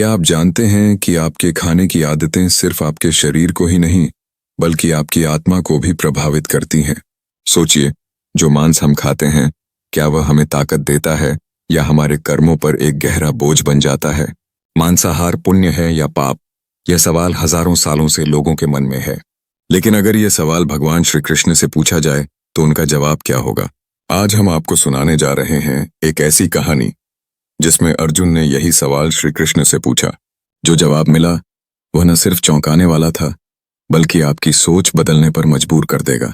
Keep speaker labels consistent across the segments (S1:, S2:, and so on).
S1: क्या आप जानते हैं कि आपके खाने की आदतें सिर्फ आपके शरीर को ही नहीं बल्कि आपकी आत्मा को भी प्रभावित करती हैं? सोचिए, जो मांस हम खाते हैं, क्या वह हमें ताकत देता है या हमारे कर्मों पर एक गहरा बोझ बन जाता है? मांसाहार पुण्य है या पाप? यह सवाल हजारों सालों से लोगों के मन में है। लेकिन अगर यह सवाल भगवान श्री कृष्ण से पूछा जाए तो उनका जवाब क्या होगा? आज हम आपको सुनाने जा रहे हैं एक ऐसी कहानी जिसमें अर्जुन ने यही सवाल श्री कृष्ण से पूछा। जो जवाब मिला वह न सिर्फ चौंकाने वाला था बल्कि आपकी सोच बदलने पर मजबूर कर देगा।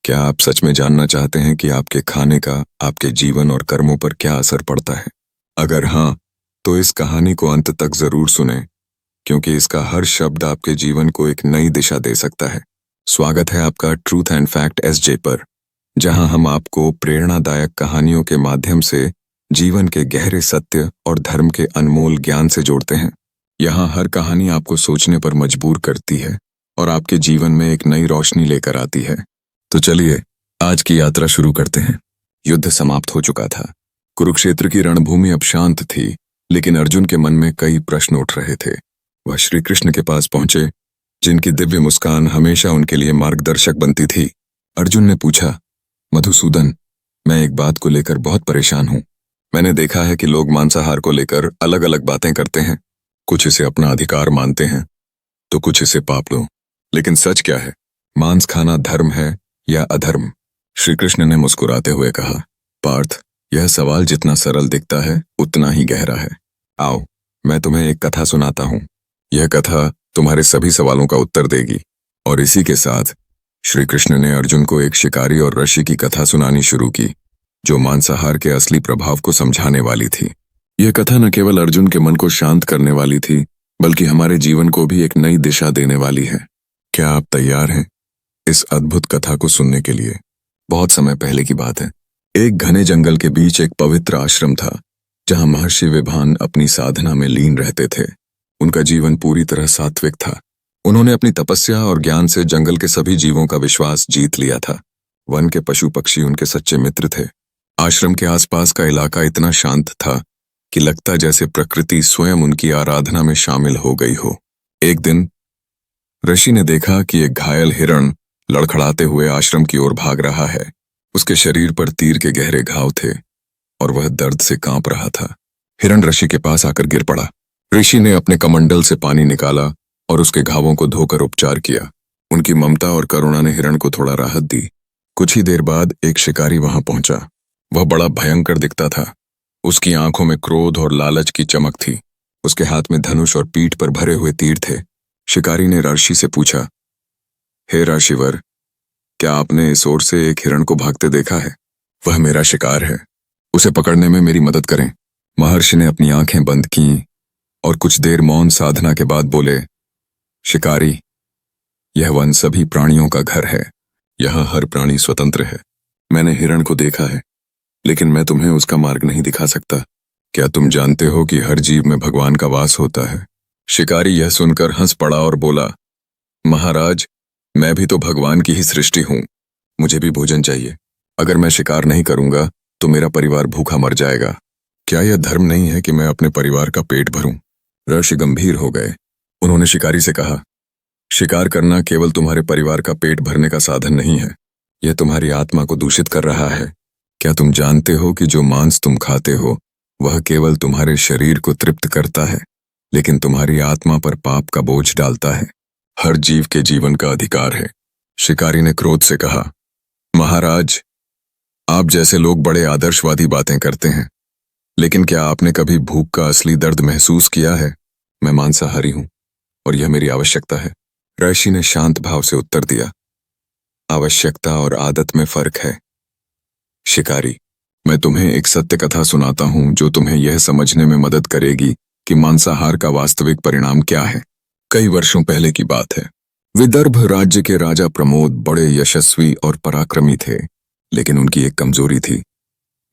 S1: क्या आप सच में जानना चाहते हैं कि आपके खाने का आपके जीवन और कर्मों पर क्या असर पड़ता है? अगर हाँ, तो इस कहानी को अंत तक जरूर सुनें, क्योंकि इसका हर शब्द आपके जीवन को एक नई दिशा दे सकता है। स्वागत है आपका ट्रूथ एंड फैक्ट एसजे पर, जहां हम आपको प्रेरणादायक कहानियों के माध्यम से जीवन के गहरे सत्य और धर्म के अनमोल ज्ञान से जोड़ते हैं। यहाँ हर कहानी आपको सोचने पर मजबूर करती है और आपके जीवन में एक नई रोशनी लेकर आती है। तो चलिए आज की यात्रा शुरू करते हैं। युद्ध समाप्त हो चुका था। कुरुक्षेत्र की रणभूमि अब शांत थी, लेकिन अर्जुन के मन में कई प्रश्न उठ रहे थे। वह श्री कृष्ण के पास पहुंचे, जिनकी दिव्य मुस्कान हमेशा उनके लिए मार्गदर्शक बनती थी। अर्जुन ने पूछा, मधुसूदन, मैं एक बात को लेकर बहुत परेशान हूं। मैंने देखा है कि लोग मांसाहार को लेकर अलग अलग बातें करते हैं। कुछ इसे अपना अधिकार मानते हैं तो कुछ इसे पाप लो। लेकिन सच क्या है? मांस खाना धर्म है या अधर्म? श्री कृष्ण ने मुस्कुराते हुए कहा, पार्थ, यह सवाल जितना सरल दिखता है उतना ही गहरा है। आओ, मैं तुम्हें एक कथा सुनाता हूं। यह कथा तुम्हारे सभी सवालों का उत्तर देगी। और इसी के साथ श्री कृष्ण ने अर्जुन को एक शिकारी और ऋषि की कथा सुनानी शुरू की, जो मांसाहार के असली प्रभाव को समझाने वाली थी। यह कथा न केवल अर्जुन के मन को शांत करने वाली थी, बल्कि हमारे जीवन को भी एक नई दिशा देने वाली है। क्या आप तैयार हैं इस अद्भुत कथा को सुनने के लिए? बहुत समय पहले की बात है। एक घने जंगल के बीच एक पवित्र आश्रम था, जहां महर्षि विभान अपनी साधना में लीन रहते थे। उनका जीवन पूरी तरह सात्विक था। उन्होंने अपनी तपस्या और ज्ञान से जंगल के सभी जीवों का विश्वास जीत लिया था। वन के पशु पक्षी उनके सच्चे मित्र थे। आश्रम के आसपास का इलाका इतना शांत था कि लगता जैसे प्रकृति स्वयं उनकी आराधना में शामिल हो गई हो। एक दिन ऋषि ने देखा कि एक घायल हिरण लड़खड़ाते हुए आश्रम की ओर भाग रहा है। उसके शरीर पर तीर के गहरे घाव थे और वह दर्द से कांप रहा था। हिरण ऋषि के पास आकर गिर पड़ा। ऋषि ने अपने कमंडल से पानी निकाला और उसके घावों को धोकर उपचार किया। उनकी ममता और करुणा ने हिरण को थोड़ा राहत दी। कुछ ही देर बाद एक शिकारी वहां पहुंचा। वह बड़ा भयंकर दिखता था। उसकी आंखों में क्रोध और लालच की चमक थी। उसके हाथ में धनुष और पीठ पर भरे हुए तीर थे। शिकारी ने ऋषि से पूछा, हे ऋषिवर, क्या आपने इस ओर से एक हिरण को भागते देखा है? वह मेरा शिकार है, उसे पकड़ने में मेरी मदद करें। महर्षि ने अपनी आंखें बंद की और कुछ देर मौन साधना के बाद बोले, शिकारी, यह वन सभी प्राणियों का घर है। यहाँ हर प्राणी स्वतंत्र है। मैंने हिरण को देखा है, लेकिन मैं तुम्हें उसका मार्ग नहीं दिखा सकता। क्या तुम जानते हो कि हर जीव में भगवान का वास होता है? शिकारी यह सुनकर हंस पड़ा और बोला, महाराज, मैं भी तो भगवान की ही सृष्टि हूं। मुझे भी भोजन चाहिए। अगर मैं शिकार नहीं करूंगा तो मेरा परिवार भूखा मर जाएगा। क्या यह धर्म नहीं है कि मैं अपने परिवार का पेट भरूं? ऋषि गंभीर हो गए। उन्होंने शिकारी से कहा, शिकार करना केवल तुम्हारे परिवार का पेट भरने का साधन नहीं है, यह तुम्हारी आत्मा को दूषित कर रहा है। क्या तुम जानते हो कि जो मांस तुम खाते हो वह केवल तुम्हारे शरीर को तृप्त करता है, लेकिन तुम्हारी आत्मा पर पाप का बोझ डालता है। हर जीव के जीवन का अधिकार है। शिकारी ने क्रोध से कहा, महाराज, आप जैसे लोग बड़े आदर्शवादी बातें करते हैं, लेकिन क्या आपने कभी भूख का असली दर्द महसूस किया है? मैं मांसाहारी हूं और यह मेरी आवश्यकता है। ऋषि ने शांत भाव से उत्तर दिया, आवश्यकता और आदत में फर्क है। शिकारी, मैं तुम्हें एक सत्य कथा सुनाता हूं जो तुम्हें यह समझने में मदद करेगी कि मांसाहार का वास्तविक परिणाम क्या है। कई वर्षों पहले की बात है। विदर्भ राज्य के राजा प्रमोद बड़े यशस्वी और पराक्रमी थे, लेकिन उनकी एक कमजोरी थी,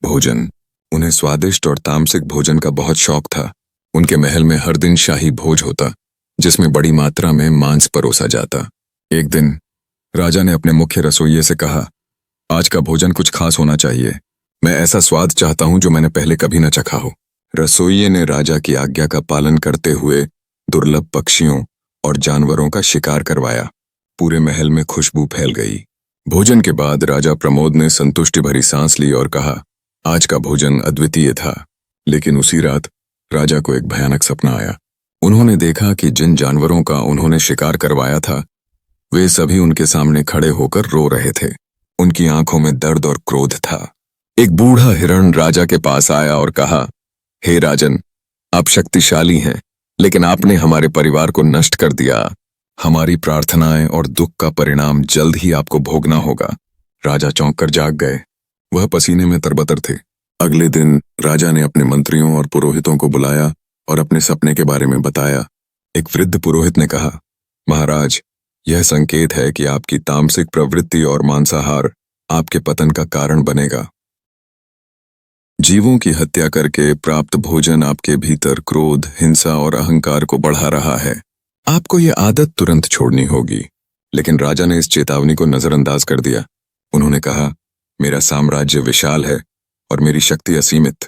S1: भोजन। उन्हें स्वादिष्ट और तामसिक भोजन का बहुत शौक था। उनके महल में हर दिन शाही भोज होता, जिसमें बड़ी मात्रा में मांस परोसा जाता। एक दिन राजा ने अपने मुख्य रसोइये से कहा, आज का भोजन कुछ खास होना चाहिए। मैं ऐसा स्वाद चाहता हूं जो मैंने पहले कभी न चखा हो। रसोइये ने राजा की आज्ञा का पालन करते हुए दुर्लभ पक्षियों और जानवरों का शिकार करवाया। पूरे महल में खुशबू फैल गई। भोजन के बाद राजा प्रमोद ने संतुष्टि भरी सांस ली और कहा, आज का भोजन अद्वितीय था। लेकिन उसी रात राजा को एक भयानक सपना आया। उन्होंने देखा कि जिन जानवरों का उन्होंने शिकार करवाया था वे सभी उनके सामने खड़े होकर रो रहे थे। उनकी आंखों में दर्द और क्रोध था। एक बूढ़ा हिरण राजा के पास आया और कहा, हे राजन, आप शक्तिशाली हैं, लेकिन आपने हमारे परिवार को नष्ट कर दिया। हमारी प्रार्थनाएं और दुख का परिणाम जल्द ही आपको भोगना होगा। राजा चौंक कर जाग गए। वह पसीने में तरबतर थे। अगले दिन राजा ने अपने मंत्रियों और पुरोहितों को बुलाया और अपने सपने के बारे में बताया। एक वृद्ध पुरोहित ने कहा, महाराज, यह संकेत है कि आपकी तामसिक प्रवृत्ति और मांसाहार आपके पतन का कारण बनेगा। जीवों की हत्या करके प्राप्त भोजन आपके भीतर क्रोध, हिंसा और अहंकार को बढ़ा रहा है। आपको यह आदत तुरंत छोड़नी होगी। लेकिन राजा ने इस चेतावनी को नजरअंदाज कर दिया। उन्होंने कहा, मेरा साम्राज्य विशाल है और मेरी शक्ति असीमित।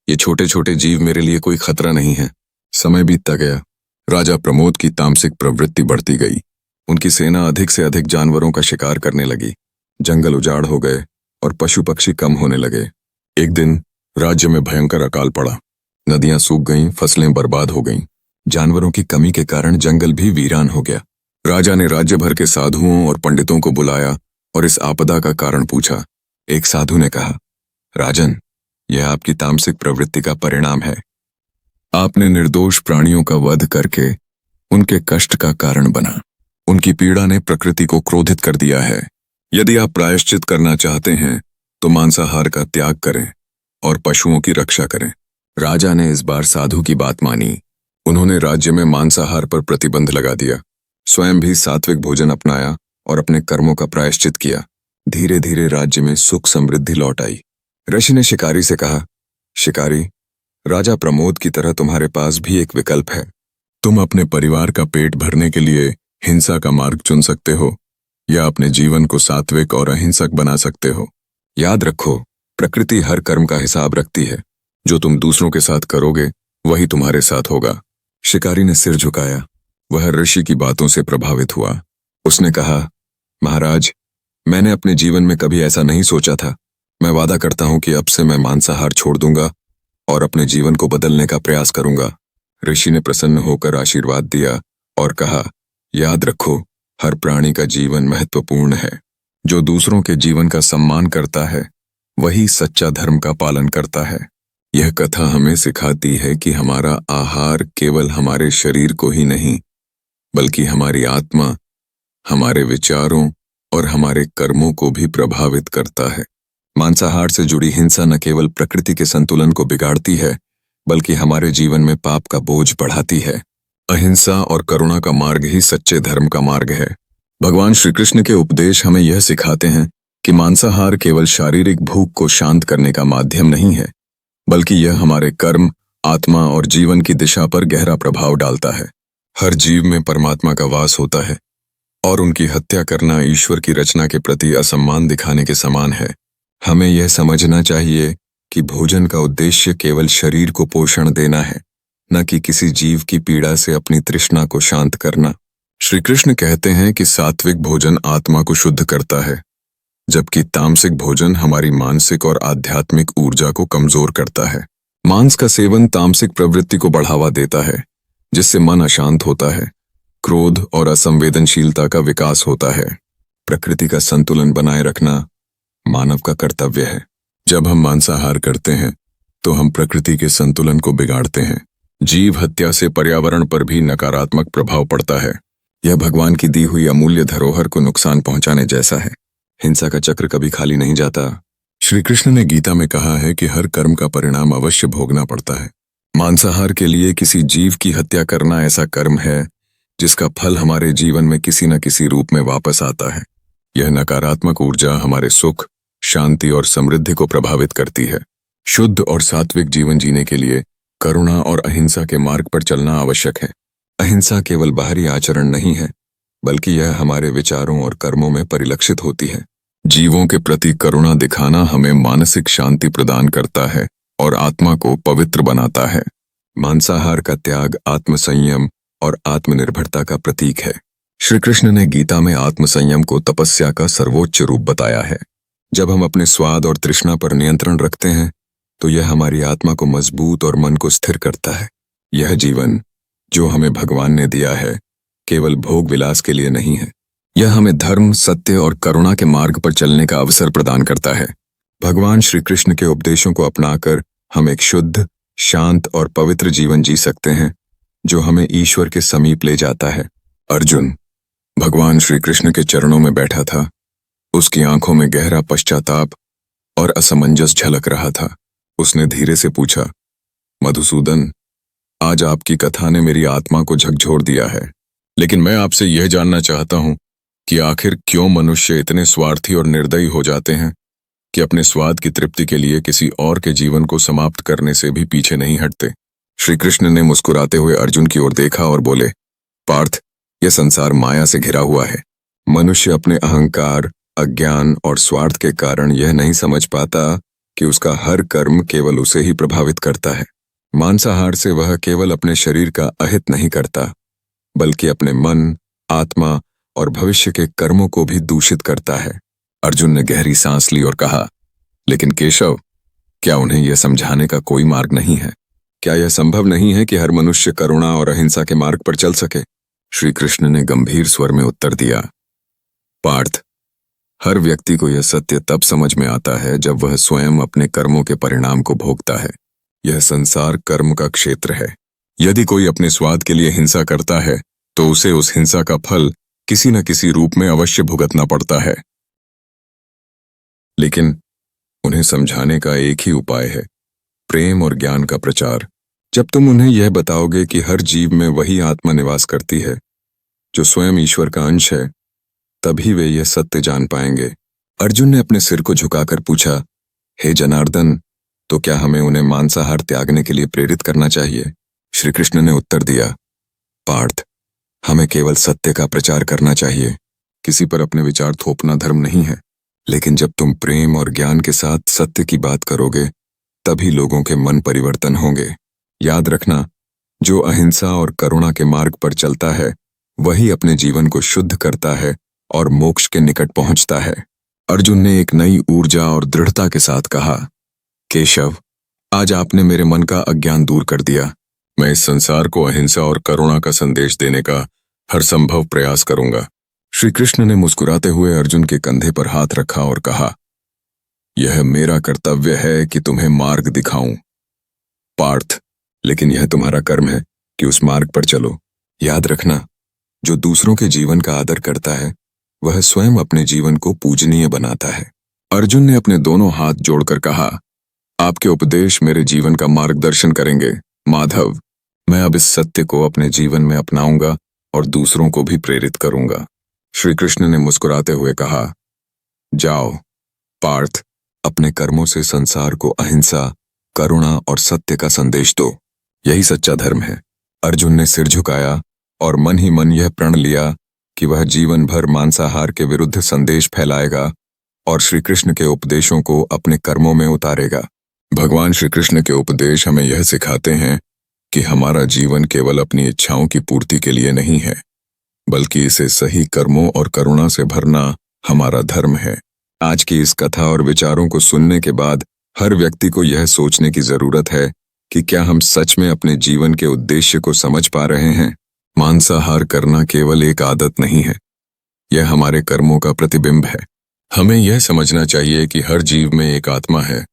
S1: ये छोटे छोटे जीव मेरे लिए कोई खतरा नहीं है। समय बीतता गया। राजा प्रमोद की तामसिक प्रवृत्ति बढ़ती गई। उनकी सेना अधिक से अधिक जानवरों का शिकार करने लगी। जंगल उजाड़ हो गए और पशु पक्षी कम होने लगे। एक दिन राज्य में भयंकर अकाल पड़ा। नदियां सूख गईं, फसलें बर्बाद हो गईं। जानवरों की कमी के कारण जंगल भी वीरान हो गया। राजा ने राज्य भर के साधुओं और पंडितों को बुलाया और इस आपदा का कारण पूछा। एक साधु ने कहा, राजन, यह आपकी तामसिक प्रवृत्ति का परिणाम है। आपने निर्दोष प्राणियों का वध करके उनके कष्ट का कारण बना। उनकी पीड़ा ने प्रकृति को क्रोधित कर दिया है। यदि आप प्रायश्चित करना चाहते हैं तो मांसाहार का त्याग करें और पशुओं की रक्षा करें। राजा ने इस बार साधु की बात मानी। उन्होंने राज्य में मांसाहार पर प्रतिबंध लगा दिया। स्वयं भी सात्विक भोजन अपनाया और अपने कर्मों का प्रायश्चित किया। धीरे धीरे राज्य में सुख समृद्धि लौट आई। ऋषि ने शिकारी से कहा, शिकारी, राजा प्रमोद की तरह तुम्हारे पास भी एक विकल्प है। तुम अपने परिवार का पेट भरने के लिए हिंसा का मार्ग चुन सकते हो या अपने जीवन को सात्विक और अहिंसक बना सकते हो। याद रखो, प्रकृति हर कर्म का हिसाब रखती है। जो तुम दूसरों के साथ करोगे वही तुम्हारे साथ होगा। शिकारी ने सिर झुकाया। वह ऋषि की बातों से प्रभावित हुआ। उसने कहा, महाराज, मैंने अपने जीवन में कभी ऐसा नहीं सोचा था। मैं वादा करता हूं कि अब से मैं मांसाहार छोड़ दूंगा और अपने जीवन को बदलने का प्रयास करूंगा। ऋषि ने प्रसन्न होकर आशीर्वाद दिया और कहा, याद रखो, हर प्राणी का जीवन महत्वपूर्ण है। जो दूसरों के जीवन का सम्मान करता है वही सच्चा धर्म का पालन करता है। यह कथा हमें सिखाती है कि हमारा आहार केवल हमारे शरीर को ही नहीं बल्कि हमारी आत्मा, हमारे विचारों और हमारे कर्मों को भी प्रभावित करता है। मांसाहार से जुड़ी हिंसा न केवल प्रकृति के संतुलन को बिगाड़ती है बल्कि हमारे जीवन में पाप का बोझ बढ़ाती है। अहिंसा और करुणा का मार्ग ही सच्चे धर्म का मार्ग है। भगवान श्री कृष्ण के उपदेश हमें यह सिखाते हैं कि मांसाहार केवल शारीरिक भूख को शांत करने का माध्यम नहीं है बल्कि यह हमारे कर्म, आत्मा और जीवन की दिशा पर गहरा प्रभाव डालता है। हर जीव में परमात्मा का वास होता है और उनकी हत्या करना ईश्वर की रचना के प्रति असम्मान दिखाने के समान है। हमें यह समझना चाहिए कि भोजन का उद्देश्य केवल शरीर को पोषण देना है, न कि किसी जीव की पीड़ा से अपनी तृष्णा को शांत करना। श्री कृष्ण कहते हैं कि सात्विक भोजन आत्मा को शुद्ध करता है, जबकि तामसिक भोजन हमारी मानसिक और आध्यात्मिक ऊर्जा को कमजोर करता है। मांस का सेवन तामसिक प्रवृत्ति को बढ़ावा देता है, जिससे मन अशांत होता है, क्रोध और असंवेदनशीलता का विकास होता है। प्रकृति का संतुलन बनाए रखना मानव का कर्तव्य है। जब हम मांसाहार करते हैं तो हम प्रकृति के संतुलन को बिगाड़ते हैं। जीव हत्या से पर्यावरण पर भी नकारात्मक प्रभाव पड़ता है। यह भगवान की दी हुई अमूल्य धरोहर को नुकसान पहुंचाने जैसा है। हिंसा का चक्र कभी खाली नहीं जाता। श्री कृष्ण ने गीता में कहा है कि हर कर्म का परिणाम अवश्य भोगना पड़ता है। मांसाहार के लिए किसी जीव की हत्या करना ऐसा कर्म है जिसका फल हमारे जीवन में किसी न किसी रूप में वापस आता है। यह नकारात्मक ऊर्जा हमारे सुख, शांति और समृद्धि को प्रभावित करती है। शुद्ध और सात्विक जीवन जीने के लिए करुणा और अहिंसा के मार्ग पर चलना आवश्यक है। अहिंसा केवल बाहरी आचरण नहीं है बल्कि यह हमारे विचारों और कर्मों में परिलक्षित होती है। जीवों के प्रति करुणा दिखाना हमें मानसिक शांति प्रदान करता है और आत्मा को पवित्र बनाता है। मांसाहार का त्याग आत्मसंयम और आत्मनिर्भरता का प्रतीक है। श्री कृष्ण ने गीता में आत्मसंयम को तपस्या का सर्वोच्च रूप बताया है। जब हम अपने स्वाद और तृष्णा पर नियंत्रण रखते हैं तो यह हमारी आत्मा को मजबूत और मन को स्थिर करता है। यह जीवन जो हमें भगवान ने दिया है केवल भोग विलास के लिए नहीं है। यह हमें धर्म, सत्य और करुणा के मार्ग पर चलने का अवसर प्रदान करता है। भगवान श्री कृष्ण के उपदेशों को अपनाकर हम एक शुद्ध, शांत और पवित्र जीवन जी सकते हैं जो हमें ईश्वर के समीप ले जाता है। अर्जुन भगवान श्री कृष्ण के चरणों में बैठा था। उसकी आंखों में गहरा पश्चाताप और असमंजस झलक रहा था। उसने धीरे से पूछा, मधुसूदन, आज आपकी कथा ने मेरी आत्मा को झकझोर दिया है, लेकिन मैं आपसे यह जानना चाहता हूं कि आखिर क्यों मनुष्य इतने स्वार्थी और निर्दयी हो जाते हैं कि अपने स्वाद की तृप्ति के लिए किसी और के जीवन को समाप्त करने से भी पीछे नहीं हटते। श्री कृष्ण ने मुस्कुराते हुए अर्जुन की ओर देखा और बोले, पार्थ, यह संसार माया से घिरा हुआ है। मनुष्य अपने अहंकार, अज्ञान और स्वार्थ के कारण यह नहीं समझ पाता कि उसका हर कर्म केवल उसे ही प्रभावित करता है। मांसाहार से वह केवल अपने शरीर का अहित नहीं करता, बल्कि अपने मन, आत्मा और भविष्य के कर्मों को भी दूषित करता है। अर्जुन ने गहरी सांस ली और कहा, लेकिन केशव, क्या उन्हें यह समझाने का कोई मार्ग नहीं है? क्या यह संभव नहीं है कि हर मनुष्य करुणा और अहिंसा के मार्ग पर चल सके? श्री कृष्ण ने गंभीर स्वर में उत्तर दिया, पार्थ, हर व्यक्ति को यह सत्य तब समझ में आता है जब वह स्वयं अपने कर्मों के परिणाम को भोगता है। यह संसार कर्म का क्षेत्र है। यदि कोई अपने स्वाद के लिए हिंसा करता है तो उसे उस हिंसा का फल किसी न किसी रूप में अवश्य भुगतना पड़ता है। लेकिन उन्हें समझाने का एक ही उपाय है, प्रेम और ज्ञान का प्रचार। जब तुम उन्हें यह बताओगे कि हर जीव में वही आत्मा निवास करती है जो स्वयं ईश्वर का अंश है, तभी वे यह सत्य जान पाएंगे। अर्जुन ने अपने सिर को झुकाकर पूछा, हे जनार्दन, तो क्या हमें उन्हें मांसाहार त्यागने के लिए प्रेरित करना चाहिए? श्री कृष्ण ने उत्तर दिया, पार्थ, हमें केवल सत्य का प्रचार करना चाहिए। किसी पर अपने विचार थोपना धर्म नहीं है। लेकिन जब तुम प्रेम और ज्ञान के साथ सत्य की बात करोगे, तभी लोगों के मन परिवर्तन होंगे। याद रखना, जो अहिंसा और करुणा के मार्ग पर चलता है वही अपने जीवन को शुद्ध करता है और मोक्ष के निकट पहुंचता है। अर्जुन ने एक नई ऊर्जा और दृढ़ता के साथ कहा, केशव, आज आपने मेरे मन का अज्ञान दूर कर दिया। मैं इस संसार को अहिंसा और करुणा का संदेश देने का हर संभव प्रयास करूंगा। श्री कृष्ण ने मुस्कुराते हुए अर्जुन के कंधे पर हाथ रखा और कहा, यह मेरा कर्तव्य है कि तुम्हें मार्ग दिखाऊं, पार्थ, लेकिन यह तुम्हारा कर्म है कि उस मार्ग पर चलो। याद रखना, जो दूसरों के जीवन का आदर करता है वह स्वयं अपने जीवन को पूजनीय बनाता है। अर्जुन ने अपने दोनों हाथ जोड़कर कहा, आपके उपदेश मेरे जीवन का मार्गदर्शन करेंगे माधव। मैं अब इस सत्य को अपने जीवन में अपनाऊंगा और दूसरों को भी प्रेरित करूंगा। श्री कृष्ण ने मुस्कुराते हुए कहा, जाओ पार्थ, अपने कर्मों से संसार को अहिंसा, करुणा और सत्य का संदेश दो। यही सच्चा धर्म है। अर्जुन ने सिर झुकाया और मन ही मन यह प्रण लिया कि वह जीवन भर मांसाहार के विरुद्ध संदेश फैलाएगा और श्री कृष्ण के उपदेशों को अपने कर्मों में उतारेगा। भगवान श्री कृष्ण के उपदेश हमें यह सिखाते हैं कि हमारा जीवन केवल अपनी इच्छाओं की पूर्ति के लिए नहीं है, बल्कि इसे सही कर्मों और करुणा से भरना हमारा धर्म है। आज की इस कथा और विचारों को सुनने के बाद हर व्यक्ति को यह सोचने की जरूरत है कि क्या हम सच में अपने जीवन के उद्देश्य को समझ पा रहे हैं। मांसाहार करना केवल एक आदत नहीं है, यह हमारे कर्मों का प्रतिबिंब है। हमें यह समझना चाहिए कि हर जीव में एक आत्मा है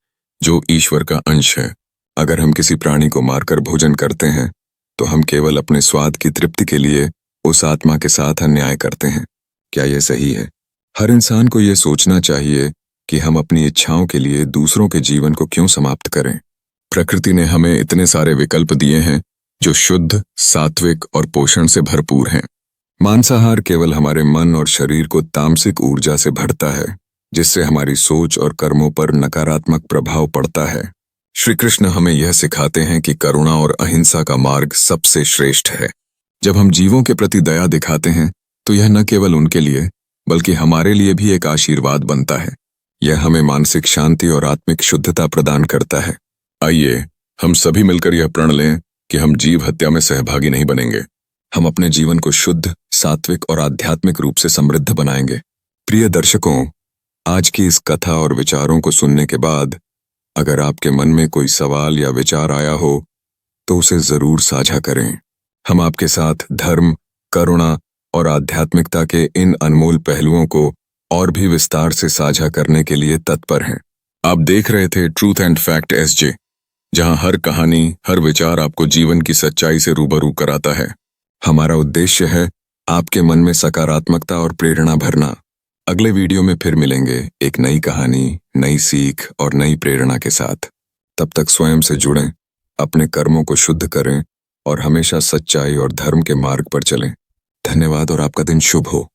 S1: जो ईश्वर का अंश है। अगर हम किसी प्राणी को मारकर भोजन करते हैं तो हम केवल अपने स्वाद की तृप्ति के लिए उस आत्मा के साथ अन्याय करते हैं। क्या यह सही है? हर इंसान को यह सोचना चाहिए कि हम अपनी इच्छाओं के लिए दूसरों के जीवन को क्यों समाप्त करें। प्रकृति ने हमें इतने सारे विकल्प दिए हैं जो शुद्ध, सात्विक और पोषण से भरपूर हैं। मांसाहार केवल हमारे मन और शरीर को तामसिक ऊर्जा से भरता है, जिससे हमारी सोच और कर्मों पर नकारात्मक प्रभाव पड़ता है। श्री कृष्ण हमें यह सिखाते हैं कि करुणा और अहिंसा का मार्ग सबसे श्रेष्ठ है। जब हम जीवों के प्रति दया दिखाते हैं तो यह न केवल उनके लिए बल्कि हमारे लिए भी एक आशीर्वाद बनता है। यह हमें मानसिक शांति और आत्मिक शुद्धता प्रदान करता है। आइए हम सभी मिलकर यह प्रण लें कि हम जीव हत्या में सहभागी नहीं बनेंगे। हम अपने जीवन को शुद्ध, सात्विक और आध्यात्मिक रूप से समृद्ध बनाएंगे। प्रिय दर्शकों, आज की इस कथा और विचारों को सुनने के बाद अगर आपके मन में कोई सवाल या विचार आया हो तो उसे जरूर साझा करें। हम आपके साथ धर्म, करुणा और आध्यात्मिकता के इन अनमोल पहलुओं को और भी विस्तार से साझा करने के लिए तत्पर हैं। आप देख रहे थे ट्रूथ एंड फैक्ट एसजे, जहां हर कहानी, हर विचार आपको जीवन की सच्चाई से रूबरू कराता है। हमारा उद्देश्य है आपके मन में सकारात्मकता और प्रेरणा भरना। अगले वीडियो में फिर मिलेंगे एक नई कहानी, नई सीख और नई प्रेरणा के साथ। तब तक स्वयं से जुड़ें, अपने कर्मों को शुद्ध करें और हमेशा सच्चाई और धर्म के मार्ग पर चलें। धन्यवाद और आपका दिन शुभ हो।